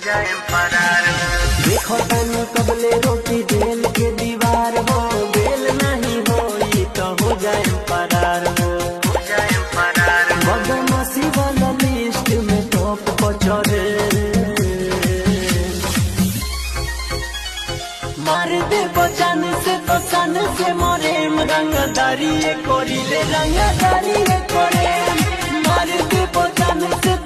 जाए फरार। देखो तनु कबले रोटी जेल के दीवार हो, बेल नहीं हो तो हो जाए फरार हो जाए फरार। बदमाशी वाला लिस्ट में टॉप पर चढ़े, मार दे बचन से तो सन से मरे। रंगदारी कोरी ले रंगदारी करे, मार दे बचन से